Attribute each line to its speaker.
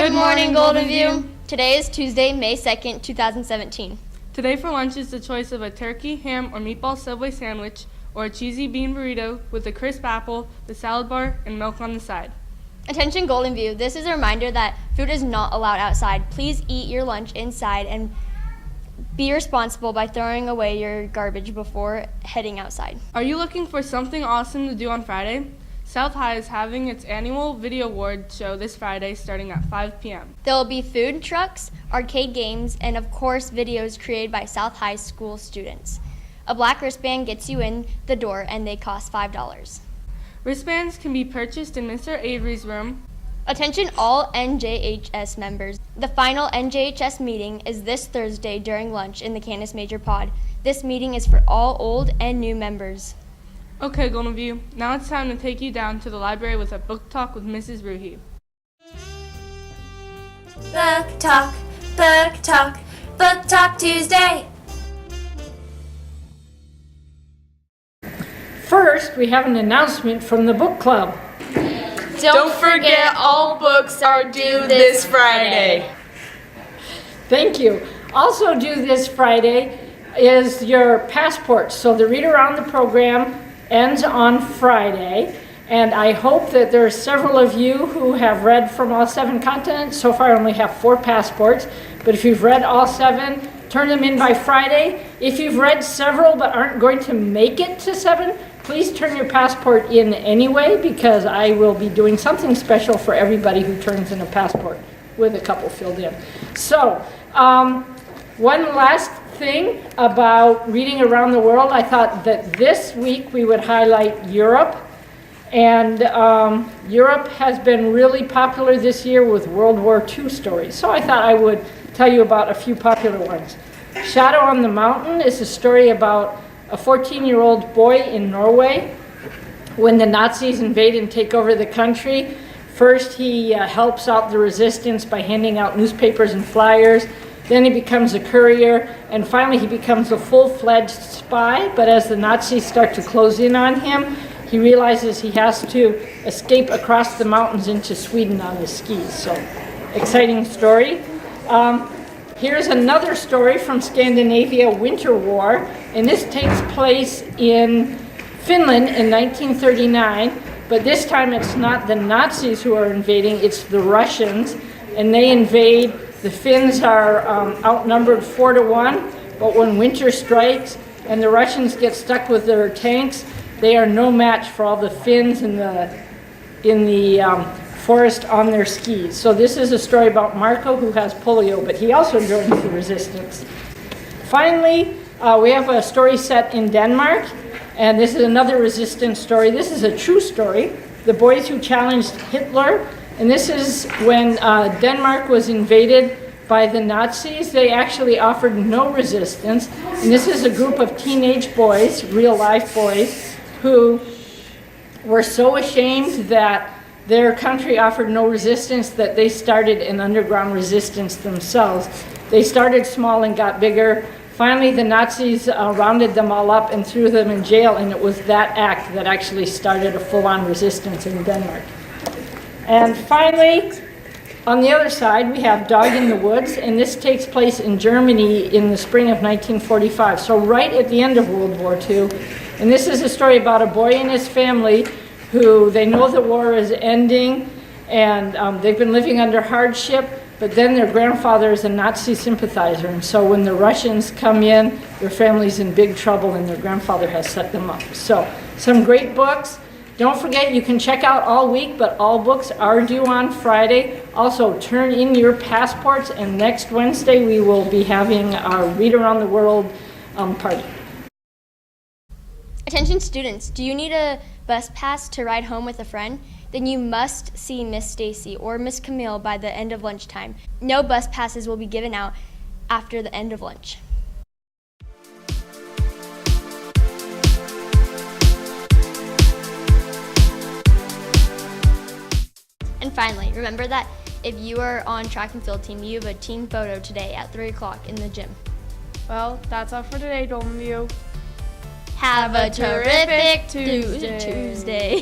Speaker 1: Good morning, Golden View. Today is Tuesday, May 2nd, 2017.
Speaker 2: Today for lunch is the choice of a turkey, ham, or meatball Subway sandwich, or a cheesy bean burrito with a crisp apple, the salad bar, and milk on the side.
Speaker 1: Attention Golden View, this is a reminder that food is not allowed outside. Please eat your lunch inside and be responsible by throwing away your garbage before heading outside.
Speaker 2: Are you looking for something awesome to do on Friday? South High is having its annual video award show this Friday starting at 5 p.m.
Speaker 1: There will be food trucks, arcade games, and of course videos created by South High School students. A black wristband gets you in the door and they cost $5.
Speaker 2: Wristbands can be purchased in Mr. Avery's room.
Speaker 1: Attention all NJHS members. The final NJHS meeting is this Thursday during lunch in the Canis Major Pod. This meeting is for all old and new members.
Speaker 2: Okay, Golden View, now it's time to take you down to the library with a book talk with Mrs. Ruhi.
Speaker 3: Book talk, book talk, book talk Tuesday.
Speaker 4: First, we have an announcement from the book club.
Speaker 3: Don't forget all books are due this Friday.
Speaker 4: Thank you. Also due this Friday is your passport. So the Read Around the program ends on Friday, and I hope that there are several of you who have read from all 7 continents. So far I only have 4 passports, but if you've read all 7, turn them in by Friday. If you've read several but aren't going to make it to 7, please turn your passport in anyway, because I will be doing something special for everybody who turns in a passport, with a couple filled in. So, one last thing about reading around the world. I thought that this week we would highlight Europe. And Europe has been really popular this year with World War II stories. So I thought I would tell you about a few popular ones. Shadow on the Mountain is a story about a 14-year-old boy in Norway. When the Nazis invade and take over the country, first he helps out the resistance by handing out newspapers and flyers. Then he becomes a courier, and finally he becomes a full-fledged spy. But as the Nazis start to close in on him, he realizes he has to escape across the mountains into Sweden on his skis. So, exciting story. Here's another story from Scandinavia, Winter War, and this takes place in Finland in 1939, but this time it's not the Nazis who are invading, it's the Russians, and they invade. The Finns are outnumbered 4-1, but when winter strikes and the Russians get stuck with their tanks, they are no match for all the Finns in the forest on their skis. So this is a story about Marco, who has polio, but he also joins the resistance. Finally, we have a story set in Denmark, and this is another resistance story. This is a true story, The Boys Who Challenged Hitler. And this is when Denmark was invaded by the Nazis. They actually offered no resistance. And this is a group of teenage boys, real-life boys, who were so ashamed that their country offered no resistance that they started an underground resistance themselves. They started small and got bigger. Finally, the Nazis rounded them all up and threw them in jail, and it was that act that actually started a full-on resistance in Denmark. And finally, on the other side, we have Dog in the Woods, and this takes place in Germany in the spring of 1945, so right at the end of World War II. And this is a story about a boy and his family who, they know the war is ending, and they've been living under hardship, but then their grandfather is a Nazi sympathizer, and so when the Russians come in, their family's in big trouble, and their grandfather has set them up. So, some great books. Don't forget, you can check out all week, but all books are due on Friday. Also, turn in your passports, and next Wednesday we will be having our Read Around the World party.
Speaker 1: Attention students, do you need a bus pass to ride home with a friend? Then you must see Miss Stacy or Miss Camille by the end of lunchtime. No bus passes will be given out after the end of lunch. And finally, remember that if you are on track and field team, you have a team photo today at 3 o'clock in the gym.
Speaker 2: Well, that's all for today, Golden View.
Speaker 1: Have a terrific Tuesday.